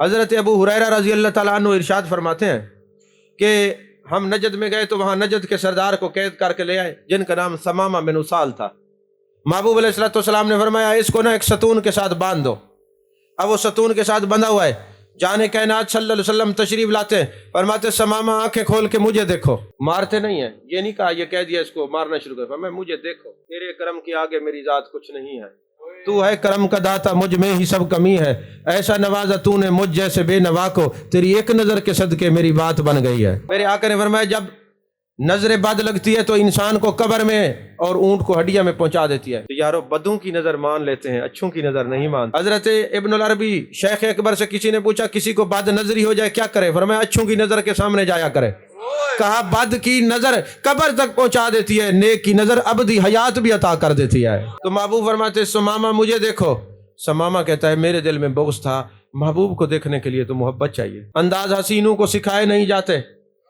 حضرت ابو ہریرہ رضی اللہ تعالیٰ عنہ ارشاد فرماتے ہیں کہ ہم نجد میں گئے تو وہاں نجد کے سردار کو قید کر کے لے آئے جن کا نام ثمامہ بن اسال تھا۔ محبوب علیہ السلام نے فرمایا اس کو نا ایک ستون کے ساتھ باندھ دو۔ اب وہ ستون کے ساتھ بندھا ہوا ہے، جان کائنات صلی اللہ علیہ وسلم تشریف لاتے ہیں، فرماتے ثمامہ آنکھیں کھول کے مجھے دیکھو۔ مارتے نہیں ہیں، یہ نہیں کہا، یہ کہہ دیا اس کو مارنا شروع کر، فرمایا مجھے دیکھو، تیرے کرم کے آگے میری ذات کچھ نہیں ہے، تو ہے کرم کا داتا، مجھ میں ہی سب کمی ہے، ایسا نوازا تو نے مجھ جیسے بے نوا کو، تیری ایک نظر کے صدقے میری بات بن گئی ہے۔ میرے آقا نے فرمایا جب نظر بد لگتی ہے تو انسان کو قبر میں اور اونٹ کو ہڈیا میں پہنچا دیتی ہے، تو یارو بدوں کی نظر مان لیتے ہیں، اچھوں کی نظر نہیں مانتے۔ حضرت ابن العربی شیخ اکبر سے کسی نے پوچھا کسی کو بد نظری ہو جائے کیا کرے؟ فرمایا اچھوں کی نظر کے سامنے جایا کرے۔ کہا بد کی نظر قبر تک پہنچا دیتی ہے، نیک کی نظر ابدی حیات بھی عطا کر دیتی ہے۔ تو محبوب فرماتے ثمامہ مجھے دیکھو۔ ثمامہ کہتا ہے میرے دل میں بغض تھا، محبوب کو دیکھنے کے لیے تو محبت چاہیے۔ انداز حسینوں کو سکھائے نہیں جاتے،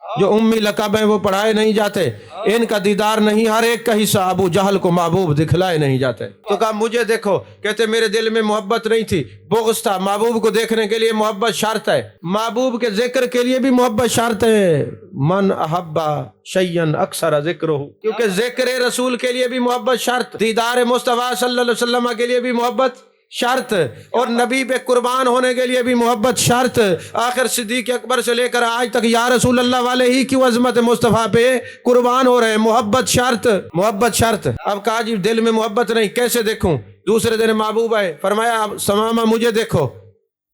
جو امی لقب ہیں وہ پڑھائے نہیں جاتے، ان کا دیدار نہیں ہر ایک کا حصہ، ابو جہل کو محبوب دکھلائے نہیں جاتے۔ تو کہا مجھے دیکھو، کہتے میرے دل میں محبت نہیں تھی، بغض تھا، محبوب کو دیکھنے کے لیے محبت شرط ہے، محبوب کے ذکر کے لیے بھی محبت شرط ہے۔ من احب شیئا اکثر ذکرہ، کیونکہ ذکر رسول کے لیے بھی محبت شرط، دیدار مصطفیٰ صلی اللہ علیہ وسلم کے لیے بھی محبت شرط، اور نبی پہ قربان ہونے کے لیے بھی محبت شرط۔ آخر صدیق اکبر سے لے کر آج تک یا رسول اللہ والے ہی کی عظمت مصطفیٰ پہ قربان ہو رہے ہیں، محبت شرط، محبت شرط۔ اب کہا جی دل میں محبت نہیں، کیسے دیکھوں؟ دوسرے دن محبوب آئے، فرمایا ثمامہ مجھے دیکھو۔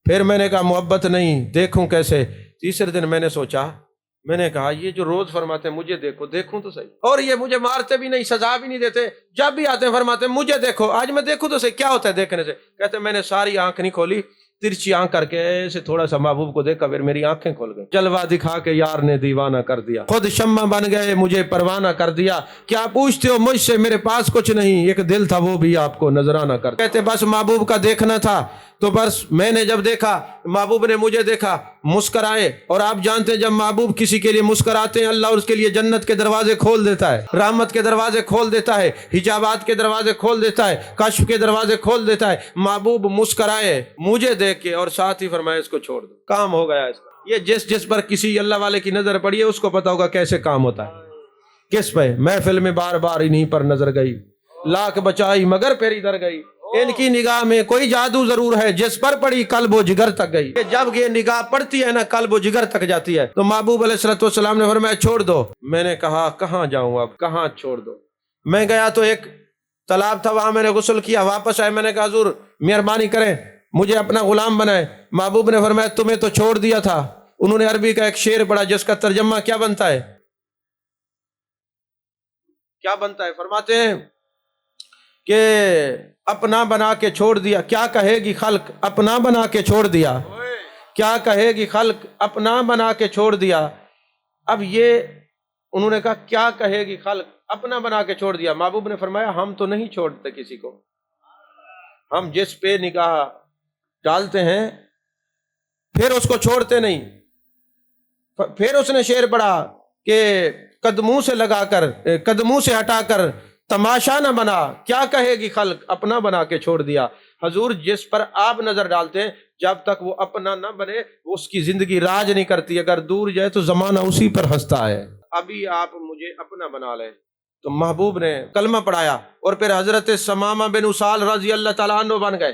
پھر میں نے کہا محبت نہیں، دیکھوں کیسے؟ تیسرے دن میں نے سوچا، میں نے کہا یہ جو روز فرماتے ہیں مجھے دیکھو، دیکھوں تو صحیح، اور یہ مجھے مارتے بھی نہیں، سزا بھی نہیں دیتے، جب بھی آتے ہیں فرماتے ہیں مجھے دیکھو، آج میں دیکھوں تو صحیح، کیا ہوتا ہے دیکھنے سے؟ کہتے ہیں میں نے ساری آنکھ نہیں کھولی، ترچھی آنکھ کر کے ایسے تھوڑا سا محبوب کو دیکھا، پھر میری آنکھیں کھول گئی، جلوہ دکھا کے یار نے دیوانہ کر دیا، خود شمع بن گئے مجھے پروانہ کر دیا، کیا پوچھتے ہو مجھ سے، میرے پاس کچھ نہیں، ایک دل تھا وہ بھی آپ کو نذرانہ کر۔ کہتے بس محبوب کا دیکھنا تھا، تو بس میں نے جب دیکھا، محبوب نے مجھے دیکھا، مسکرائے، اور آپ جانتے ہیں جب محبوب کسی کے لیے مسکراتے ہیں اللہ اس کے لیے جنت کے دروازے کھول دیتا ہے، رحمت کے دروازے کھول دیتا ہے، حجابات کے دروازے کھول دیتا ہے، کشف کے دروازے کھول دیتا ہے۔ محبوب مسکرائے مجھے دیکھ کے، اور ساتھ ہی فرمایا اس کو چھوڑ دو، کام ہو گیا اس کا۔ یہ جس پر کسی اللہ والے کی نظر پڑی ہے اس کو پتا ہوگا کیسے کام ہوتا ہے۔ کس پہ؟ محفل میں بار بار انہیں پر نظر گئی، لاکھ بچائی مگر پھر ادھر گئی، ان کی نگاہ میں کوئی جادو ضرور ہے، جس پر پڑی قلب و جگر تک گئی۔ جب یہ نگاہ پڑتی ہے نا قلب و جگر تک جاتی ہے۔ تو محبوب علیہ السلام نے فرمایا چھوڑ دو۔ میں نے کہا کہاں جاؤں اب، کہاں چھوڑ دو؟ میں گیا تو ایک تالاب تھا، وہاں میں نے غسل کیا، واپس آئے، میں نے کہا حضور مہربانی کریں مجھے اپنا غلام بنائے۔ محبوب نے فرمایا تمہیں تو چھوڑ دیا تھا۔ انہوں نے عربی کا ایک شعر پڑھا جس کا ترجمہ کیا بنتا ہے؟ کیا بنتا ہے؟ فرماتے ہیں کہ اپنا بنا کے چھوڑ دیا، کیا کہے گی خلق، اپنا بنا کے چھوڑ دیا، کیا کہے گی خلق، اپنا بنا کے چھوڑ دیا۔ اب یہ انہوں نے کہا کیا کہے گی خلق، اپنا بنا کے چھوڑ دیا۔ محبوب نے فرمایا ہم تو نہیں چھوڑتے کسی کو، ہم جس پہ نگاہ ڈالتے ہیں پھر اس کو چھوڑتے نہیں۔ پھر اس نے شعر پڑھا کہ قدموں سے لگا کر، قدموں سے ہٹا کر تماشا نہ بنا، کیا کہے گی خلق، اپنا بنا کے چھوڑ دیا۔ حضور جس پر آپ نظر ڈالتے ہیں جب تک وہ اپنا نہ بنے اس کی زندگی راج نہیں کرتی، اگر دور جائے تو زمانہ اسی پر ہنستا ہے۔ ابھی آپ مجھے اپنا بنا لیں۔ تو محبوب نے کلمہ پڑھایا اور پھر حضرت ثمامہ بن اسال رضی اللہ تعالیٰ عنہ بن گئے۔